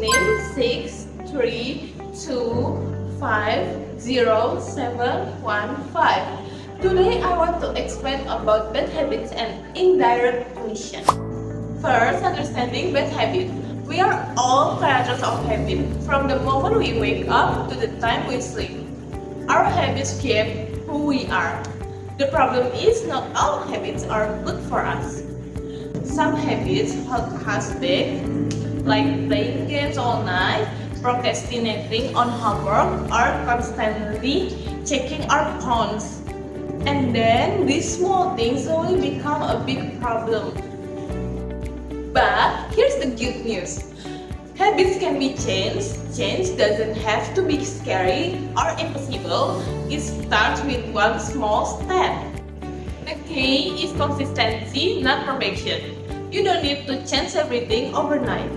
6, 3, 2, 5, 0, 7, 1, 5. Today I want to explain about bad habits and indirect question. First, understanding bad habits. We are all creators of habit from the moment we wake up to the time we sleep. Our habits shape who we are. The problem is not all habits are good for us. Some habits hold us back, like playing games all night, procrastinating on homework, or constantly checking our phones. And then these small things slowly become a big problem. But here's the good news. Habits can be changed. Change doesn't have to be scary or impossible. It starts with one small step. The key is consistency, not perfection. You don't need to change everything overnight.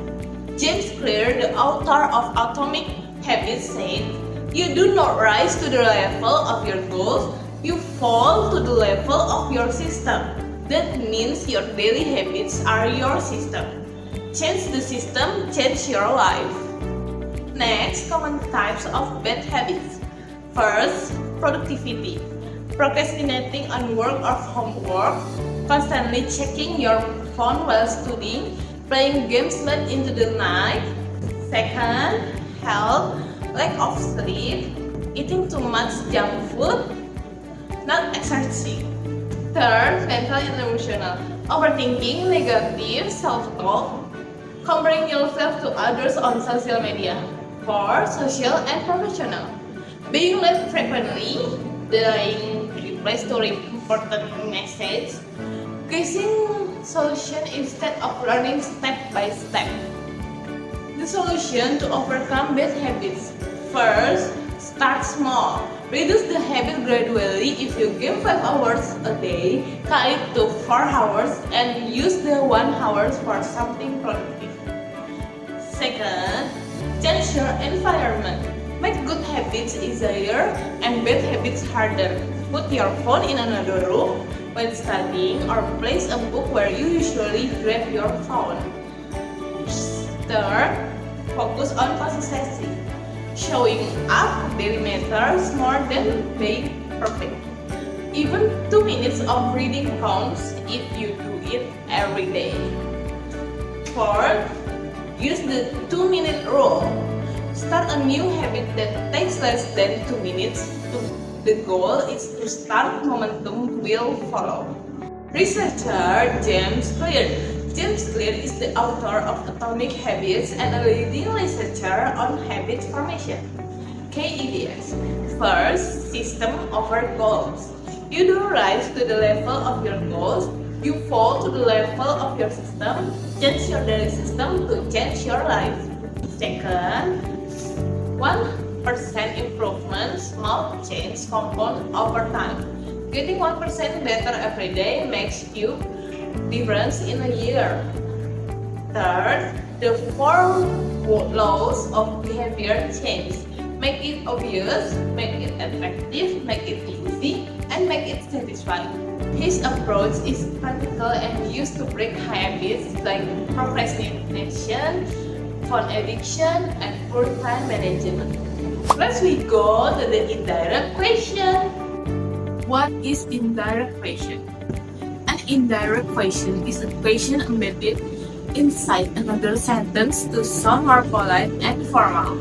James Clear, the author of Atomic Habits, said, "You do not rise to the level of your goals, you fall to the level of your system." That means your daily habits are your system. Change the system, change your life. Next, common types of bad habits. First, productivity. Procrastinating on work or homework, constantly checking your phone while studying, playing games late into the night. Second, health, lack of sleep, eating too much junk food, not exercising. Third, mental and emotional, overthinking, negative self-talk, comparing yourself to others on social media. Fourth, social and professional, being late frequently, delaying replies to important messages, guessing solution instead of learning step by step. The solution to overcome bad habits. First, start small. Reduce the habit gradually. If you game 5 hours a day, cut it to 4 hours and use the 1 hour for something productive. Second, change your environment. Make good habits easier and bad habits harder. Put your phone in another room when studying or place a book where you usually grab your phone. Third, focus on consistency. Showing up daily matters more than being perfect. Even 2 minutes of reading counts if you do it every day. Fourth, use the 2-minute rule. Start a new habit that takes less than 2 minutes. The goal is to start, momentum will follow. Researcher James Clear. James Clear is the author of Atomic Habits and a leading researcher on habit formation. KEBS. First, system over goals. You don't rise to the level of your goals, you fall to the level of your system. Change your daily system to change your life. Second, 1% improvement, small change compound over time. Getting 1% better every day makes you difference in a year. Third, the 4 laws of behavior change. Make it obvious, make it attractive, make it easy, and make it satisfying. His approach is practical and used to break habits like procrastination, phone addiction, and poor time management. Let's go to the indirect question. What is indirect question? An indirect question is a question embedded inside another sentence to sound more polite and formal.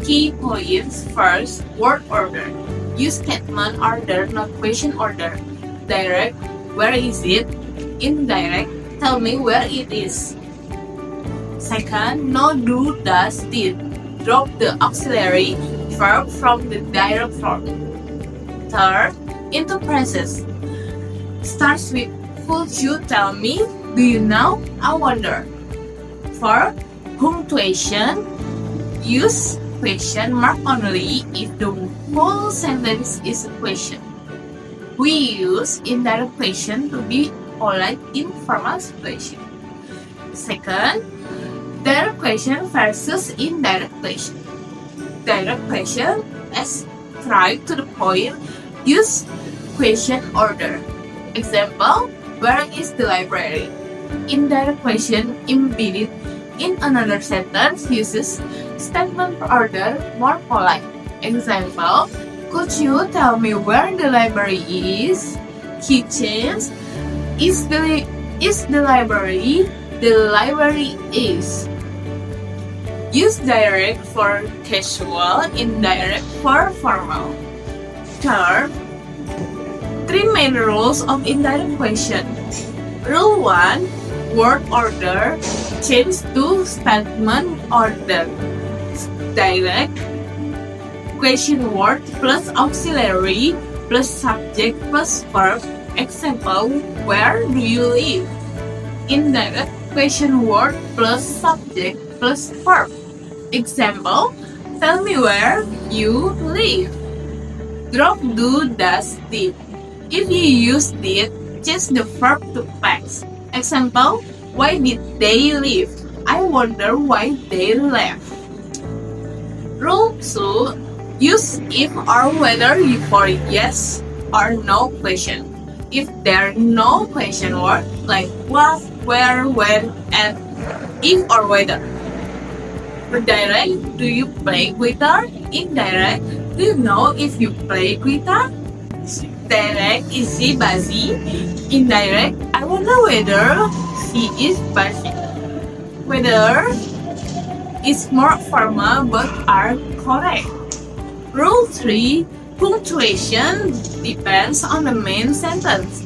Key points. First, word order. Use statement order, not question order. Direct, where is it? Indirect, tell me where it is. Second, no, do, does, did. Drop the auxiliary verb from the direct form. Third, into present. Starts with could you tell me? Do you know? I wonder. For punctuation, use question mark only if the whole sentence is a question. We use indirect question to be polite in formal situation. Second, direct question versus indirect question. Direct question is straight to the point. Use question order. Example, where is the library? Indirect question embedded in another sentence uses statement order more polite. Example, could you tell me where the library is? Kitchens. Is the library? The library is. Use direct for casual, indirect for formal. Third, three main rules of indirect question. Rule 1, word order change to statement order. Direct question word plus auxiliary plus subject plus verb. Example, where do you live? Indirect question word plus subject plus verb. Example, tell me where you live. Drop do does did. If you use did, change the verb to past. Example, why did they leave? I wonder why they left. Rule 2, use if or whether for yes or no question. If there are no question word like what, where, when, and if or whether. Direct, do you play guitar? Indirect, do you know if you play guitar? Direct, is she busy? Indirect, I wonder whether she is busy. Whether is more formal but are correct. Rule 3, punctuation depends on the main sentence.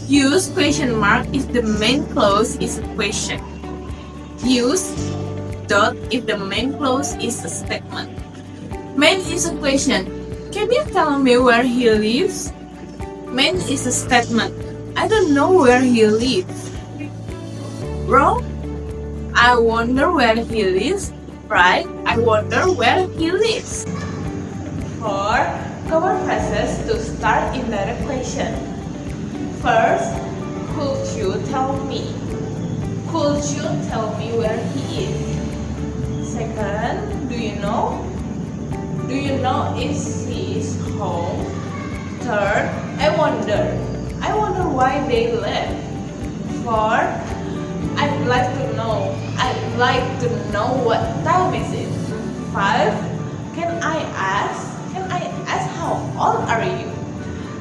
Use question mark if the main clause is a question. Use dot if the main clause is a statement. Main is a question. Can you tell me where he lives? Main is a statement. I don't know where he lives. Wrong? I wonder where he lives. Right? I wonder where he lives. 4. Cover phrases to start indirect question. First, could you tell me? Could you tell me where he is? Second, do you know? Do you know if he is home? Third, I wonder. I wonder why they left. Fourth, I'd like to know. I'd like to know what time is it. 5. Can I ask how old are you?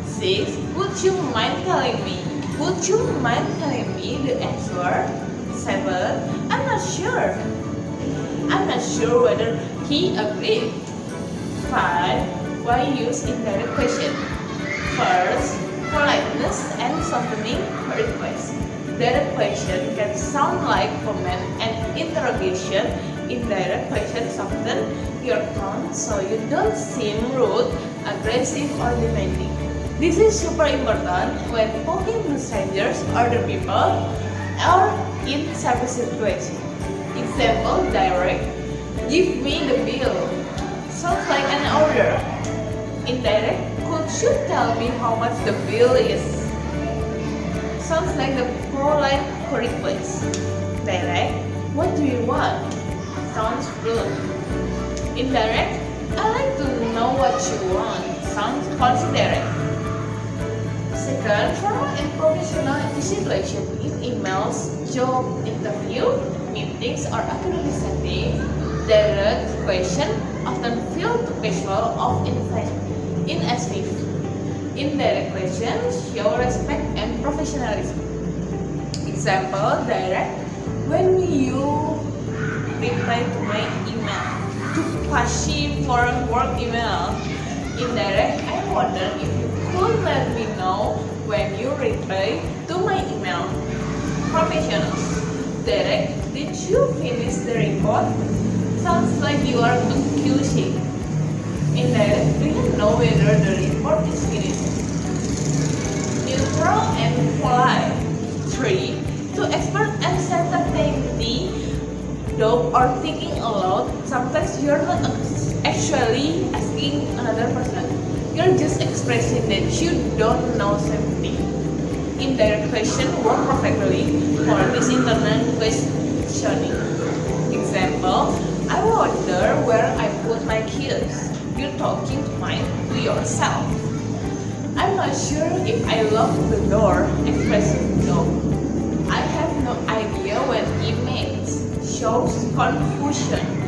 6. Would you mind telling me? Would you mind telling me the answer? 7. I'm not sure. I'm not sure whether he agreed. 5. Why use indirect question? First, politeness and softening request. Direct question can sound like comment and interrogation. Indirect question soften your tone so you don't seem rude, aggressive, or demanding. This is super important when talking to strangers, other people, or in service situation. Example, direct, give me the bill. Sounds like an order. Indirect, could you tell me how much the bill is? Sounds like the polite request. Direct, what do you want? Sounds rude. Indirect, I like to know what you want. Sounds considerate. Second, formal and professional situation in emails, job interview, meetings, or academic setting. Direct question often feel too casual or ineffective. Indirect questions show respect and professionalism. Example, direct, when you reply to my email. Too pushy for a work email. Indirect, I wonder if you could let me know when you reply to my email. Professional. Direct, did you finish the report? Sounds like you are accusing. Indirect, do you know whether the report is finished? Neutral and polite. 3. To express uncertainty, doubt, or thinking aloud, sometimes you're not actually asking another person. You're just expressing that you don't know something. Indirect question work perfectly for this internal questioning. Example, I wonder where I put my keys. You're talking to yourself. I'm not sure if I locked the door, expressing no. I have no shows confusion.